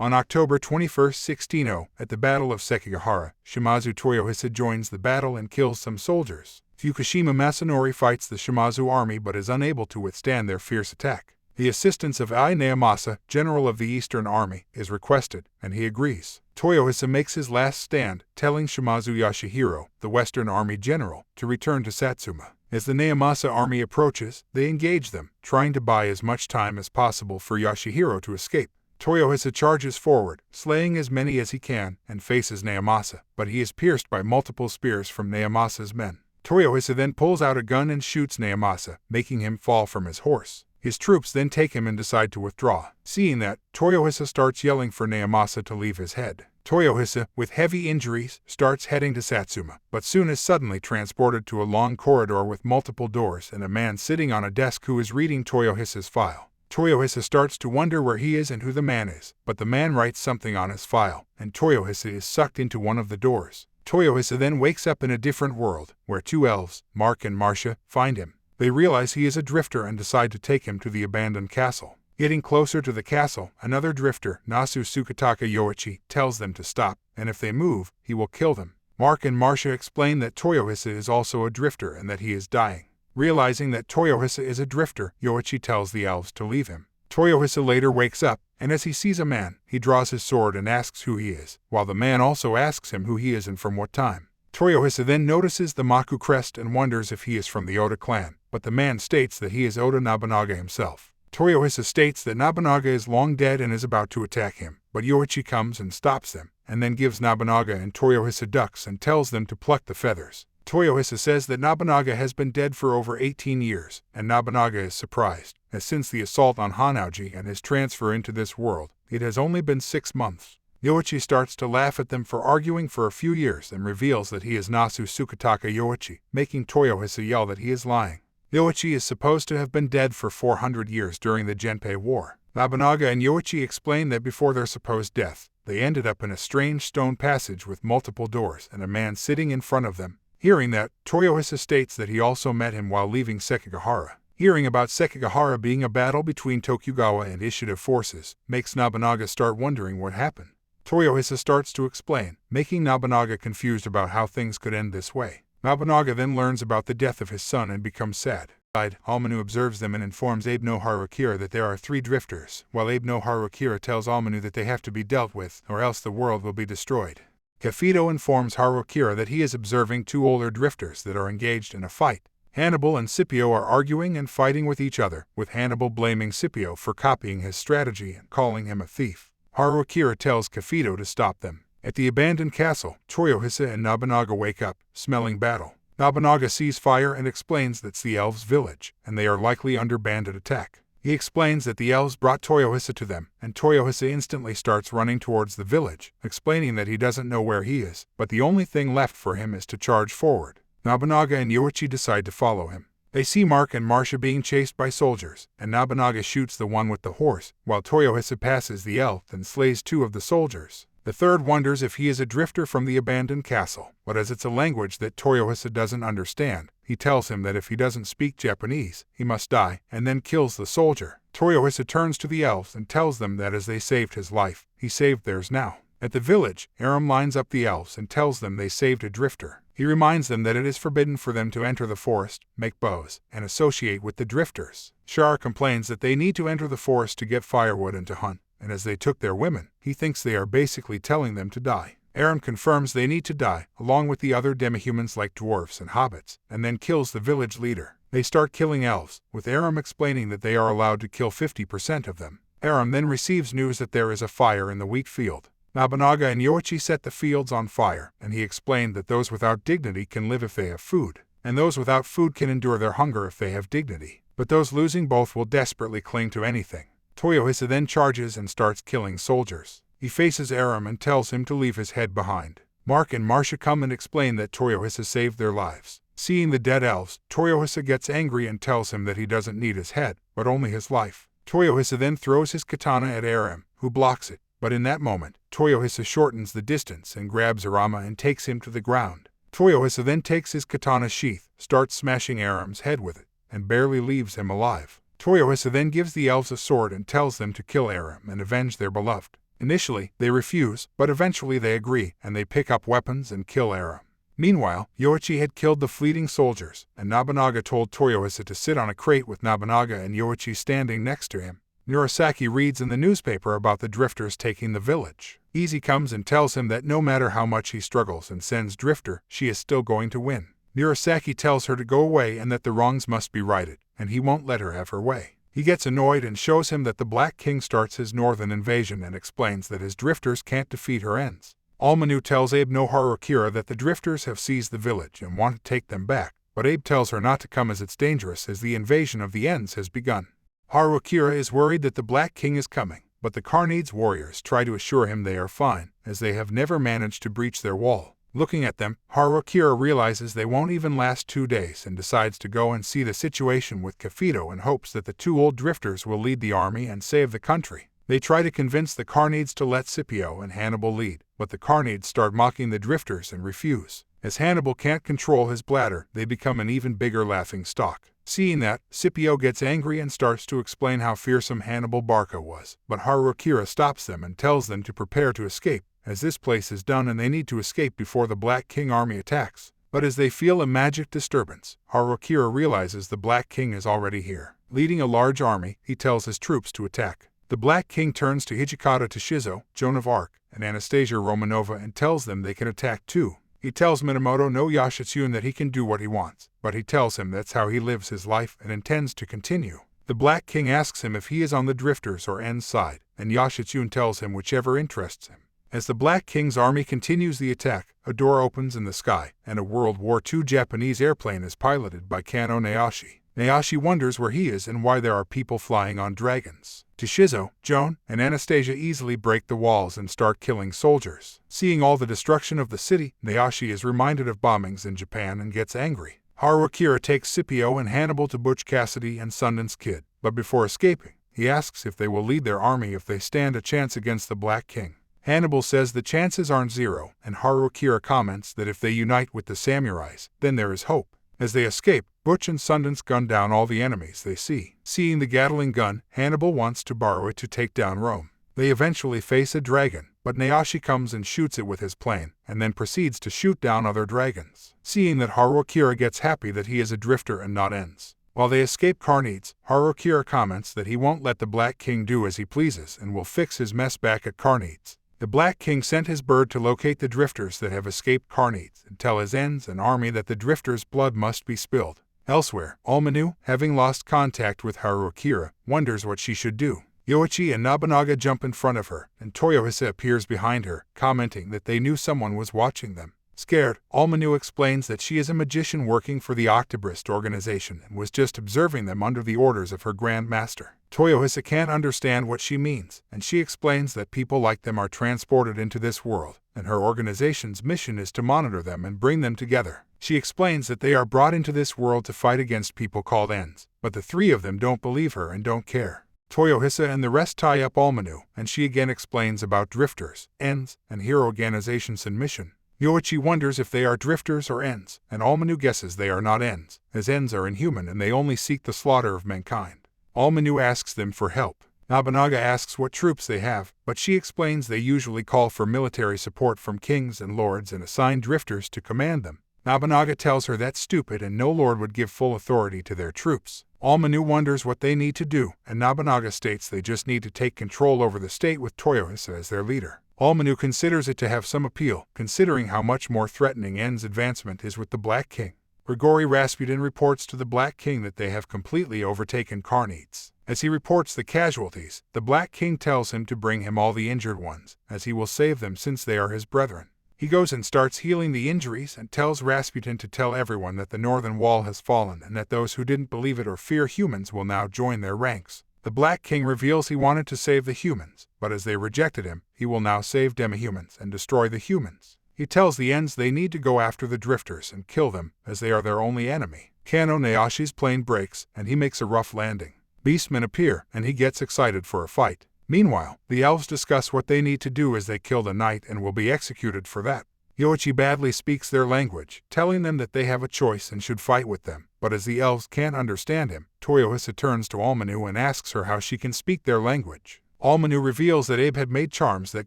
On October 21, 1600, at the Battle of Sekigahara, Shimazu Toyohisa joins the battle and kills some soldiers. Fukushima Masanori fights the Shimazu army but is unable to withstand their fierce attack. The assistance of Ai Naomasa, general of the Eastern Army, is requested, and he agrees. Toyohisa makes his last stand, telling Shimazu Yashihiro, the Western Army general, to return to Satsuma. As the Naomasa army approaches, they engage them, trying to buy as much time as possible for Yashihiro to escape. Toyohisa charges forward, slaying as many as he can, and faces Naomasa, but he is pierced by multiple spears from Naomasa's men. Toyohisa then pulls out a gun and shoots Naomasa, making him fall from his horse. His troops then take him and decide to withdraw. Seeing that, Toyohisa starts yelling for Naomasa to leave his head. Toyohisa, with heavy injuries, starts heading to Satsuma, but soon is suddenly transported to a long corridor with multiple doors and a man sitting on a desk who is reading Toyohisa's file. Toyohisa starts to wonder where he is and who the man is, but the man writes something on his file, and Toyohisa is sucked into one of the doors. Toyohisa then wakes up in a different world, where two elves, Mark and Marcia, find him. They realize he is a drifter and decide to take him to the abandoned castle. Getting closer to the castle, another drifter, Nasu Sukataka Yoichi, tells them to stop, and if they move, he will kill them. Mark and Marcia explain that Toyohisa is also a drifter and that he is dying. Realizing that Toyohisa is a drifter, Yoichi tells the elves to leave him. Toyohisa later wakes up, and as he sees a man, he draws his sword and asks who he is, while the man also asks him who he is and from what time. Toyohisa then notices the Maku crest and wonders if he is from the Oda clan, but the man states that he is Oda Nobunaga himself. Toyohisa states that Nobunaga is long dead and is about to attack him, but Yoichi comes and stops them, and then gives Nobunaga and Toyohisa ducks and tells them to pluck the feathers. Toyohisa says that Nobunaga has been dead for over 18 years, and Nobunaga is surprised, as since the assault on Hanaoji and his transfer into this world, it has only been 6 months. Yoichi starts to laugh at them for arguing for a few years and reveals that he is Nasu Sukataka Yoichi, making Toyohisa yell that he is lying. Yoichi is supposed to have been dead for 400 years during the Genpei War. Nobunaga and Yoichi explain that before their supposed death, they ended up in a strange stone passage with multiple doors and a man sitting in front of them. Hearing that, Toyohisa states that he also met him while leaving Sekigahara. Hearing about Sekigahara being a battle between Tokugawa and Ishida forces makes Nobunaga start wondering what happened. Toyohisa starts to explain, making Nobunaga confused about how things could end this way. Nobunaga then learns about the death of his son and becomes sad. Almanu observes them and informs Abe no Harukira that there are 3 drifters, while Abe no Harukira tells Almanu that they have to be dealt with, or else the world will be destroyed. Kafito informs Harukira that he is observing 2 older drifters that are engaged in a fight. Hannibal and Scipio are arguing and fighting with each other, with Hannibal blaming Scipio for copying his strategy and calling him a thief. Harukira tells Kafito to stop them. At the abandoned castle, Toyohisa and Nobunaga wake up, smelling battle. Nobunaga sees fire and explains that's the Elves' village, and they are likely under bandit attack. He explains that the Elves brought Toyohisa to them, and Toyohisa instantly starts running towards the village, explaining that he doesn't know where he is, but the only thing left for him is to charge forward. Nobunaga and Yoichi decide to follow him. They see Mark and Marcia being chased by soldiers, and Nobunaga shoots the one with the horse, while Toyohisa passes the elf and slays 2 of the soldiers. The third wonders if he is a drifter from the abandoned castle, but as it's a language that Toyohisa doesn't understand, he tells him that if he doesn't speak Japanese, he must die, and then kills the soldier. Toyohisa turns to the elves and tells them that as they saved his life, he saved theirs now. At the village, Aram lines up the elves and tells them they saved a drifter. He reminds them that it is forbidden for them to enter the forest, make bows, and associate with the drifters. Shar complains that they need to enter the forest to get firewood and to hunt, and as they took their women, he thinks they are basically telling them to die. Aram confirms they need to die, along with the other demihumans like dwarves and hobbits, and then kills the village leader. They start killing elves, with Aram explaining that they are allowed to kill 50% of them. Aram then receives news that there is a fire in the wheat field. Nobunaga and Yoichi set the fields on fire, and he explained that those without dignity can live if they have food, and those without food can endure their hunger if they have dignity, but those losing both will desperately cling to anything. Toyohisa then charges and starts killing soldiers. He faces Aram and tells him to leave his head behind. Mark and Marcia come and explain that Toyohisa saved their lives. Seeing the dead elves, Toyohisa gets angry and tells him that he doesn't need his head, but only his life. Toyohisa then throws his katana at Aram, who blocks it. But in that moment, Toyohisa shortens the distance and grabs Arama and takes him to the ground. Toyohisa then takes his katana sheath, starts smashing Aram's head with it, and barely leaves him alive. Toyohisa then gives the elves a sword and tells them to kill Aram and avenge their beloved. Initially, they refuse, but eventually they agree, and they pick up weapons and kill Aram. Meanwhile, Yoichi had killed the fleeting soldiers, and Nobunaga told Toyohisa to sit on a crate with Nobunaga and Yoichi standing next to him. Murasaki reads in the newspaper about the drifters taking the village. Izzy comes and tells him that no matter how much he struggles and sends Drifter, she is still going to win. Murasaki tells her to go away and that the wrongs must be righted, and he won't let her have her way. He gets annoyed and shows him that the Black King starts his northern invasion and explains that his drifters can't defeat her ends. Almanu tells Abe no Harukira that the drifters have seized the village and want to take them back, but Abe tells her not to come as it's dangerous as the invasion of the Ends has begun. Harukira is worried that the Black King is coming, but the Carnades warriors try to assure him they are fine, as they have never managed to breach their wall. Looking at them, Harukira realizes they won't even last 2 days and decides to go and see the situation with Kafito and hopes that the 2 old drifters will lead the army and save the country. They try to convince the Carnades to let Scipio and Hannibal lead, but the Carnades start mocking the drifters and refuse. As Hannibal can't control his bladder, they become an even bigger laughing stock. Seeing that, Scipio gets angry and starts to explain how fearsome Hannibal Barca was, but Harukira stops them and tells them to prepare to escape, as this place is done and they need to escape before the Black King army attacks. But as they feel a magic disturbance, Harukira realizes the Black King is already here. Leading a large army, he tells his troops to attack. The Black King turns to Hijikata Toshizo, Joan of Arc, and Anastasia Romanova and tells them they can attack too. He tells Minamoto no Yashitsune that he can do what he wants, but he tells him that's how he lives his life and intends to continue. The Black King asks him if he is on the drifters or End's side, and Yashitsune tells him whichever interests him. As the Black King's army continues the attack, a door opens in the sky, and a World War II Japanese airplane is piloted by Kano Naoshi. Naoshi wonders where he is and why there are people flying on dragons. Toshizo, Joan, and Anastasia easily break the walls and start killing soldiers. Seeing all the destruction of the city, Naoshi is reminded of bombings in Japan and gets angry. Harukira takes Scipio and Hannibal to Butch Cassidy and Sundance Kid, but before escaping, he asks if they will lead their army if they stand a chance against the Black King. Hannibal says the chances aren't zero, and Harukira comments that if they unite with the samurais, then there is hope. As they escape, Butch and Sundance gun down all the enemies they see. Seeing the Gatling gun, Hannibal wants to borrow it to take down Rome. They eventually face a dragon, but Naoshi comes and shoots it with his plane, and then proceeds to shoot down other dragons. Seeing that, Harukira gets happy that he is a drifter and not Ends. While they escape Carnades, Harukira comments that he won't let the Black King do as he pleases and will fix his mess back at Carnades. The Black King sent his bird to locate the drifters that have escaped Carnades and tell his Ends and army that the drifters' blood must be spilled. Elsewhere, Almanu, having lost contact with Harukira, wonders what she should do. Yoichi and Nobunaga jump in front of her, and Toyohisa appears behind her, commenting that they knew someone was watching them. Scared, Almanu explains that she is a magician working for the Octobrist organization and was just observing them under the orders of her Grand Master. Toyohisa can't understand what she means, and she explains that people like them are transported into this world, and her organization's mission is to monitor them and bring them together. She explains that they are brought into this world to fight against people called Ends, but the 3 of them don't believe her and don't care. Toyohisa and the rest tie up Almanu, and she again explains about drifters, Ends, and hero organizations and mission. Yoichi wonders if they are drifters or Ends, and Almanu guesses they are not Ends, as Ends are inhuman and they only seek the slaughter of mankind. Almanu asks them for help. Nobunaga asks what troops they have, but she explains they usually call for military support from kings and lords and assign drifters to command them. Nobunaga tells her that's stupid and no lord would give full authority to their troops. Almanu wonders what they need to do, and Nobunaga states they just need to take control over the state with Toyohisa as their leader. Almanu considers it to have some appeal, considering how much more threatening End's advancement is with the Black King. Grigori Rasputin reports to the Black King that they have completely overtaken Carnades. As he reports the casualties, the Black King tells him to bring him all the injured ones, as he will save them since they are his brethren. He goes and starts healing the injuries and tells Rasputin to tell everyone that the northern wall has fallen and that those who didn't believe it or fear humans will now join their ranks. The Black King reveals he wanted to save the humans, but as they rejected him, he will now save demi-humans and destroy the humans. He tells the Ends they need to go after the drifters and kill them, as they are their only enemy. Kano Naoshi's plane breaks, and he makes a rough landing. Beastmen appear, and he gets excited for a fight. Meanwhile, the Elves discuss what they need to do as they kill the knight and will be executed for that. Yoichi badly speaks their language, telling them that they have a choice and should fight with them, but as the Elves can't understand him, Toyohisa turns to Almanu and asks her how she can speak their language. Almanu reveals that Abe had made charms that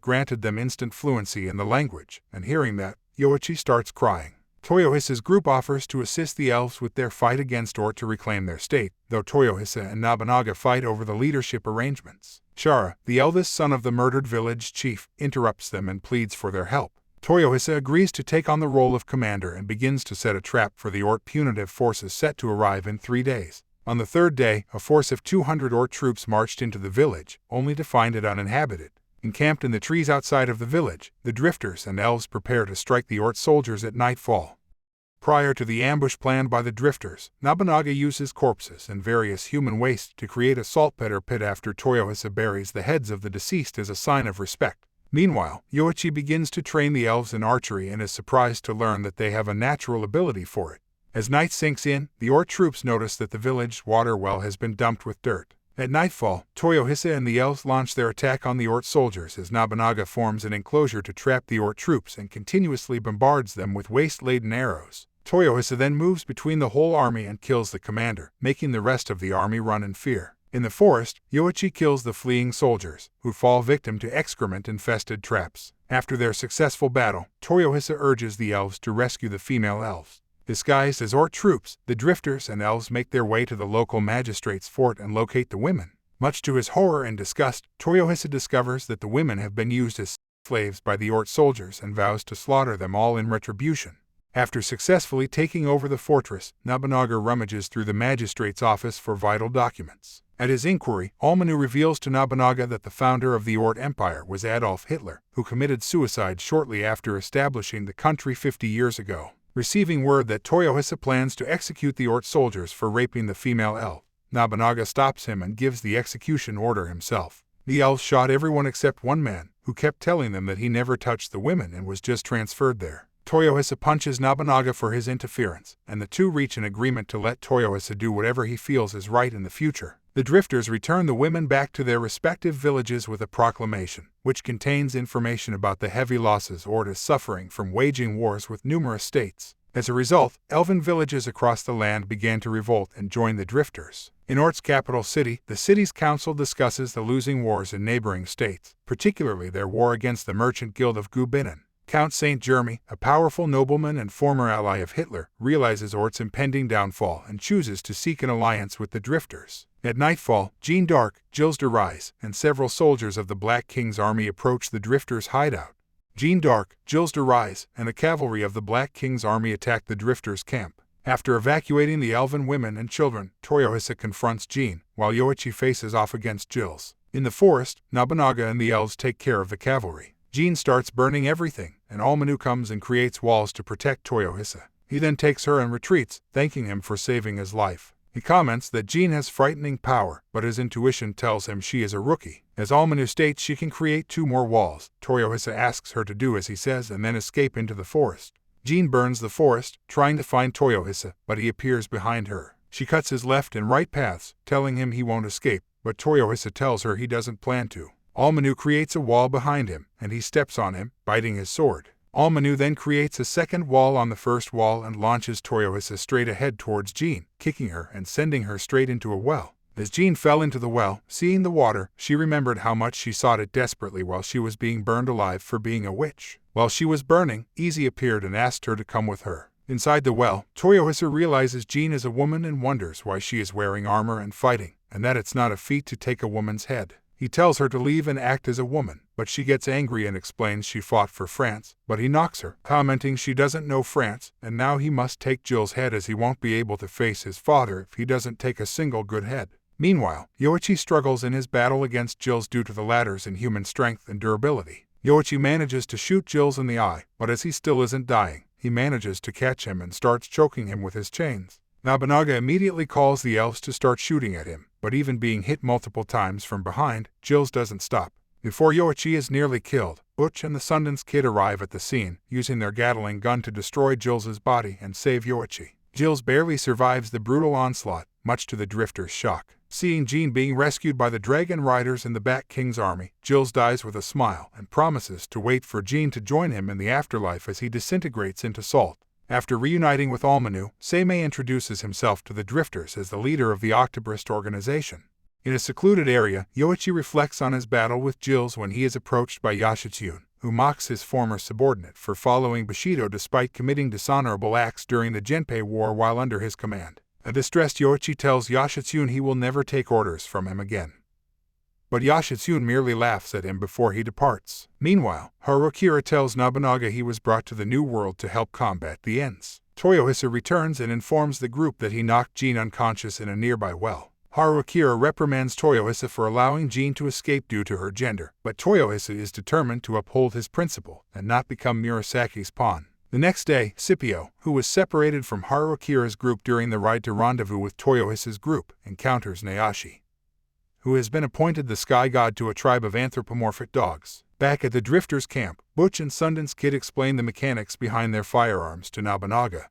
granted them instant fluency in the language, and hearing that, Yoichi starts crying. Toyohisa's group offers to assist the elves with their fight against Ort to reclaim their state, though Toyohisa and Nobunaga fight over the leadership arrangements. Shara, the eldest son of the murdered village chief, interrupts them and pleads for their help. Toyohisa agrees to take on the role of commander and begins to set a trap for the Ort punitive forces set to arrive in 3 days. On the 3rd day, a force of 200 Ort troops marched into the village, only to find it uninhabited. Encamped in the trees outside of the village, the drifters and elves prepare to strike the Ort soldiers at nightfall. Prior to the ambush planned by the drifters, Nobunaga uses corpses and various human waste to create a saltpeter pit after Toyohisa buries the heads of the deceased as a sign of respect. Meanwhile, Yoichi begins to train the elves in archery and is surprised to learn that they have a natural ability for it. As night sinks in, the Ort troops notice that the village water well has been dumped with dirt. At nightfall, Toyohisa and the elves launch their attack on the Ort soldiers as Nobunaga forms an enclosure to trap the Ort troops and continuously bombards them with waste-laden arrows. Toyohisa then moves between the whole army and kills the commander, making the rest of the army run in fear. In the forest, Yoichi kills the fleeing soldiers, who fall victim to excrement-infested traps. After their successful battle, Toyohisa urges the elves to rescue the female elves. Disguised as Ort troops, the drifters and elves make their way to the local magistrate's fort and locate the women. Much to his horror and disgust, Toyohisa discovers that the women have been used as slaves by the Ort soldiers and vows to slaughter them all in retribution. After successfully taking over the fortress, Nobunaga rummages through the magistrate's office for vital documents. At his inquiry, Almanu reveals to Nobunaga that the founder of the Ort Empire was Adolf Hitler, who committed suicide shortly after establishing the country 50 years ago. Receiving word that Toyohisa plans to execute the Ort soldiers for raping the female elf, Nobunaga stops him and gives the execution order himself. The elves shot everyone except one man, who kept telling them that he never touched the women and was just transferred there. Toyohisa punches Nobunaga for his interference, and the two reach an agreement to let Toyohisa do whatever he feels is right in the future. The drifters return the women back to their respective villages with a proclamation, which contains information about the heavy losses Ort is suffering from waging wars with numerous states. As a result, elven villages across the land began to revolt and join the drifters. In Ort's capital city, the city's council discusses the losing wars in neighboring states, particularly their war against the merchant guild of Gubinin. Count Saint Jeremy, a powerful nobleman and former ally of Hitler, realizes Ort's impending downfall and chooses to seek an alliance with the drifters. At nightfall, Jeanne d'Arc, Gilles de Rais, and several soldiers of the Black King's army approach the drifters' hideout. Jeanne d'Arc, Gilles de Rais, and the cavalry of the Black King's army attack the drifters' camp. After evacuating the elven women and children, Toyohisa confronts Jeanne, while Yoichi faces off against Gilles. In the forest, Nobunaga and the elves take care of the cavalry. Jeanne starts burning everything, and Almanu comes and creates walls to protect Toyohisa. He then takes her and retreats, thanking him for saving his life. He comments that Jeanne has frightening power, but his intuition tells him she is a rookie. As Almanu states she can create 2 more walls, Toyohisa asks her to do as he says and then escape into the forest. Jeanne burns the forest, trying to find Toyohisa, but he appears behind her. She cuts his left and right paths, telling him he won't escape, but Toyohisa tells her he doesn't plan to. Almanu creates a wall behind him, and he steps on him, biting his sword. Almanu then creates a second wall on the first wall and launches Toyohisa straight ahead towards Jeanne, kicking her and sending her straight into a well. As Jeanne fell into the well, seeing the water, she remembered how much she sought it desperately while she was being burned alive for being a witch. While she was burning, Easy appeared and asked her to come with her. Inside the well, Toyohisa realizes Jeanne is a woman and wonders why she is wearing armor and fighting, and that it's not a feat to take a woman's head. He tells her to leave and act as a woman, but she gets angry and explains she fought for France, but he knocks her, commenting she doesn't know France, and now he must take Jill's head as he won't be able to face his father if he doesn't take a single good head. Meanwhile, Yoichi struggles in his battle against Jill's due to the latter's inhuman strength and durability. Yoichi manages to shoot Jill's in the eye, but as he still isn't dying, he manages to catch him and starts choking him with his chains. Nobunaga immediately calls the elves to start shooting at him, but even being hit multiple times from behind, Jill's doesn't stop. Before Yoichi is nearly killed, Butch and the Sundance Kid arrive at the scene, using their Gatling gun to destroy Jill's body and save Yoichi. Jill's barely survives the brutal onslaught, much to the drifters' shock. Seeing Jeanne being rescued by the Dragon Riders in the Bat King's army, Jill's dies with a smile and promises to wait for Jeanne to join him in the afterlife as he disintegrates into salt. After reuniting with Almanu, Seimei introduces himself to the drifters as the leader of the Octobrist organization. In a secluded area, Yoichi reflects on his battle with Jills when he is approached by Yashitsune, who mocks his former subordinate for following Bushido despite committing dishonorable acts during the Genpei War while under his command. A distressed Yoichi tells Yashitsune he will never take orders from him again. But Yashitsune merely laughs at him before he departs. Meanwhile, Harukira tells Nobunaga he was brought to the New World to help combat the Ents. Toyohisa returns and informs the group that he knocked Jin unconscious in a nearby well. Harukira reprimands Toyohisa for allowing Jin to escape due to her gender, but Toyohisa is determined to uphold his principle and not become Murasaki's pawn. The next day, Scipio, who was separated from Harukira's group during the ride to rendezvous with Toyohisa's group, encounters Nayashi, who has been appointed the sky god to a tribe of anthropomorphic dogs. Back at the Drifters' camp, Butch and Sundance Kid explain the mechanics behind their firearms to Nobunaga,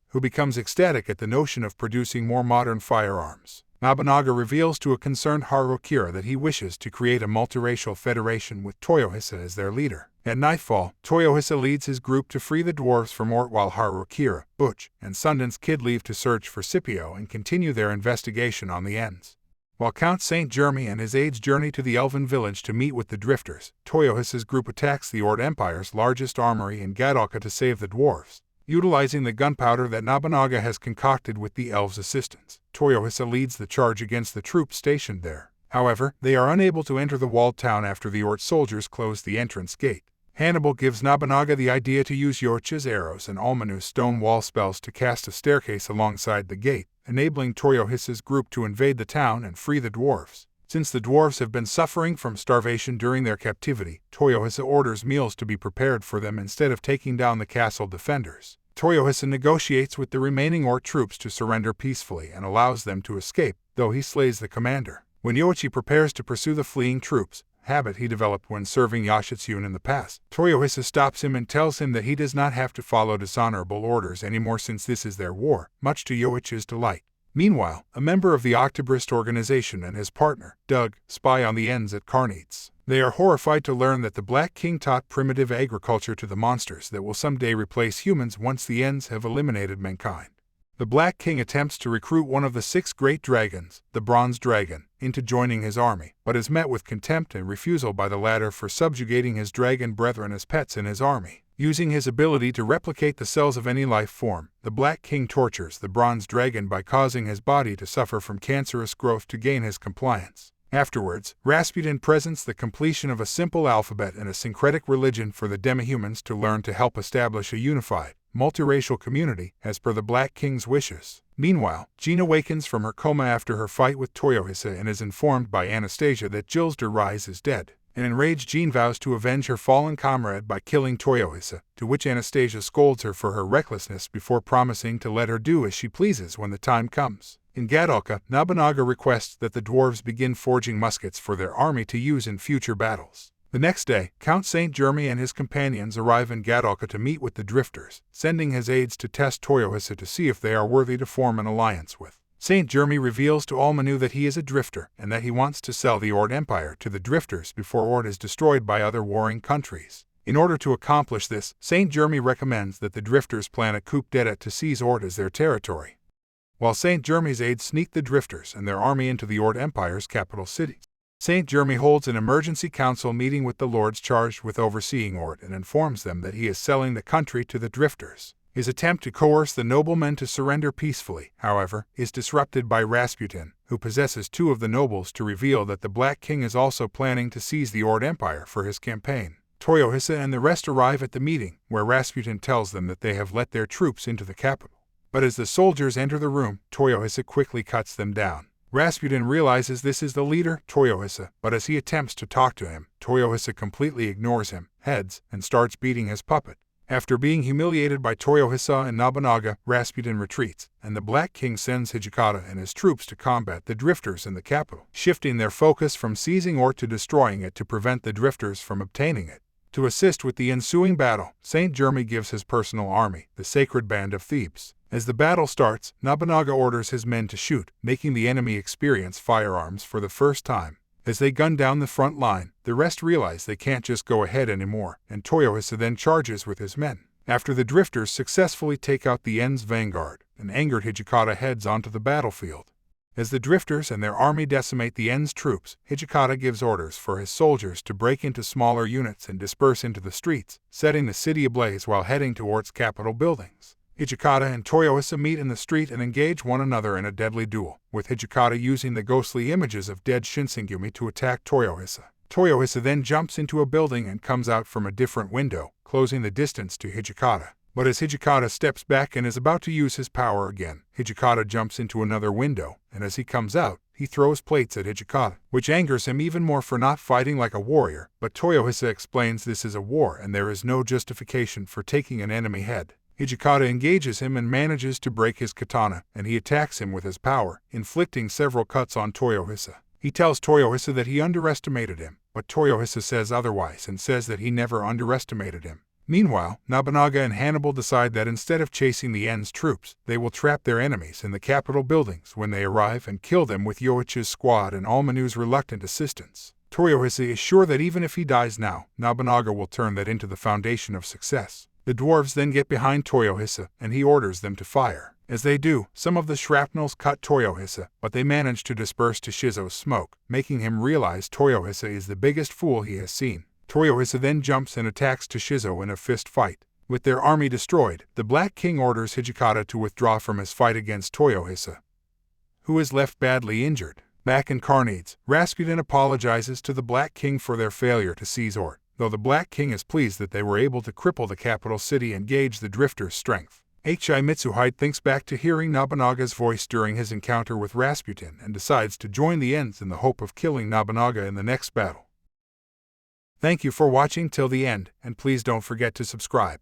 who becomes ecstatic at the notion of producing more modern firearms. Nobunaga reveals to a concerned Harukira that he wishes to create a multiracial federation with Toyohisa as their leader. At nightfall, Toyohisa leads his group to free the dwarves from Ort while Harukira, Butch, and Sundance Kid leave to search for Scipio and continue their investigation on the Ents. While Count St. Jeremy and his aides journey to the Elven village to meet with the Drifters, Toyohisa's group attacks the Ort Empire's largest armory in Gadoka to save the dwarves. Utilizing the gunpowder that Nobunaga has concocted with the Elves' assistance, Toyohisa leads the charge against the troops stationed there. However, they are unable to enter the walled town after the Ort soldiers close the entrance gate. Hannibal gives Nobunaga the idea to use Yoichi's arrows and Almanu's stone wall spells to cast a staircase alongside the gate, enabling Toyohisa's group to invade the town and free the dwarves. Since the dwarves have been suffering from starvation during their captivity, Toyohisa orders meals to be prepared for them instead of taking down the castle defenders. Toyohisa negotiates with the remaining Ort troops to surrender peacefully and allows them to escape, though he slays the commander. When Yoichi prepares to pursue the fleeing troops, habit he developed when serving Yashitsune in the past, Toyohisa stops him and tells him that he does not have to follow dishonorable orders anymore since this is their war, much to Yoichi's delight. Meanwhile, a member of the Octobrist organization and his partner, Doug, spy on the Ents at Carnades. They are horrified to learn that the Black King taught primitive agriculture to the monsters that will someday replace humans once the Ents have eliminated mankind. The Black King attempts to recruit one of the 6 great dragons, the Bronze Dragon, into joining his army, but is met with contempt and refusal by the latter for subjugating his dragon brethren as pets in his army. Using his ability to replicate the cells of any life form, the Black King tortures the Bronze Dragon by causing his body to suffer from cancerous growth to gain his compliance. Afterwards, Rasputin presents the completion of a simple alphabet and a syncretic religion for the demihumans to learn to help establish a unified, multiracial community as per the Black King's wishes. Meanwhile, Jean awakens from her coma after her fight with Toyohisa and is informed by Anastasia that Jill's Rise is dead. An enraged Jean vows to avenge her fallen comrade by killing Toyohisa, to which Anastasia scolds her for her recklessness before promising to let her do as she pleases when the time comes. In Gadoka, Nobunaga requests that the dwarves begin forging muskets for their army to use in future battles. The next day, Count St. Jeremy and his companions arrive in Gadoka to meet with the Drifters, sending his aides to test Toyohisa to see if they are worthy to form an alliance with. St. Jeremy reveals to Almanu that he is a Drifter and that he wants to sell the Ort Empire to the Drifters before Ort is destroyed by other warring countries. In order to accomplish this, St. Jeremy recommends that the Drifters plan a coup d'etat to seize Ort as their territory. While St. Jeremy's aides sneak the Drifters and their army into the Ort Empire's capital city, St. Jeremy holds an emergency council meeting with the lords charged with overseeing Ort and informs them that he is selling the country to the Drifters. His attempt to coerce the noblemen to surrender peacefully, however, is disrupted by Rasputin, who possesses 2 of the nobles to reveal that the Black King is also planning to seize the Ort Empire for his campaign. Toyohisa and the rest arrive at the meeting, where Rasputin tells them that they have let their troops into the capital. But as the soldiers enter the room, Toyohisa quickly cuts them down. Rasputin realizes this is the leader, Toyohisa, but as he attempts to talk to him, Toyohisa completely ignores him, heads, and starts beating his puppet. After being humiliated by Toyohisa and Nobunaga, Rasputin retreats, and the Black King sends Hijikata and his troops to combat the Drifters in the capital, shifting their focus from seizing Ort to destroying it to prevent the Drifters from obtaining it. To assist with the ensuing battle, St. Jeremy gives his personal army, the Sacred Band of Thebes. As the battle starts, Nobunaga orders his men to shoot, making the enemy experience firearms for the first time. As they gun down the front line, the rest realize they can't just go ahead anymore, and Toyohisa then charges with his men. After the Drifters successfully take out the Ents' vanguard, an angered Hijikata heads onto the battlefield. As the drifters and their army decimate the En's troops, Hijikata gives orders for his soldiers to break into smaller units and disperse into the streets, setting the city ablaze while heading towards Capitol buildings. Hijikata and Toyohisa meet in the street and engage one another in a deadly duel, with Hijikata using the ghostly images of dead Shinsengumi to attack Toyohisa. Toyohisa then jumps into a building and comes out from a different window, closing the distance to Hijikata. But as Hijikata steps back and is about to use his power again, Hijikata jumps into another window, and as he comes out, he throws plates at Hijikata, which angers him even more for not fighting like a warrior, but Toyohisa explains this is a war and there is no justification for taking an enemy head. Hijikata engages him and manages to break his katana, and he attacks him with his power, inflicting several cuts on Toyohisa. He tells Toyohisa that he underestimated him, but Toyohisa says otherwise and says that he never underestimated him. Meanwhile, Nobunaga and Hannibal decide that instead of chasing the En's troops, they will trap their enemies in the Capitol buildings when they arrive and kill them with Yoichi's squad and Almanu's reluctant assistance. Toyohisa is sure that even if he dies now, Nobunaga will turn that into the foundation of success. The dwarves then get behind Toyohisa, and he orders them to fire. As they do, some of the shrapnels cut Toyohisa, but they manage to disperse to Shizo's smoke, making him realize Toyohisa is the biggest fool he has seen. Toyohisa then jumps and attacks Shizo in a fist fight. With their army destroyed, the Black King orders Hijikata to withdraw from his fight against Toyohisa, who is left badly injured. Back in Carnades, Rasputin apologizes to the Black King for their failure to seize Ort, though the Black King is pleased that they were able to cripple the capital city and gauge the drifters' strength. Mitsuhide thinks back to hearing Nobunaga's voice during his encounter with Rasputin and decides to join the Ents in the hope of killing Nobunaga in the next battle. Thank you for watching till the end, and please don't forget to subscribe.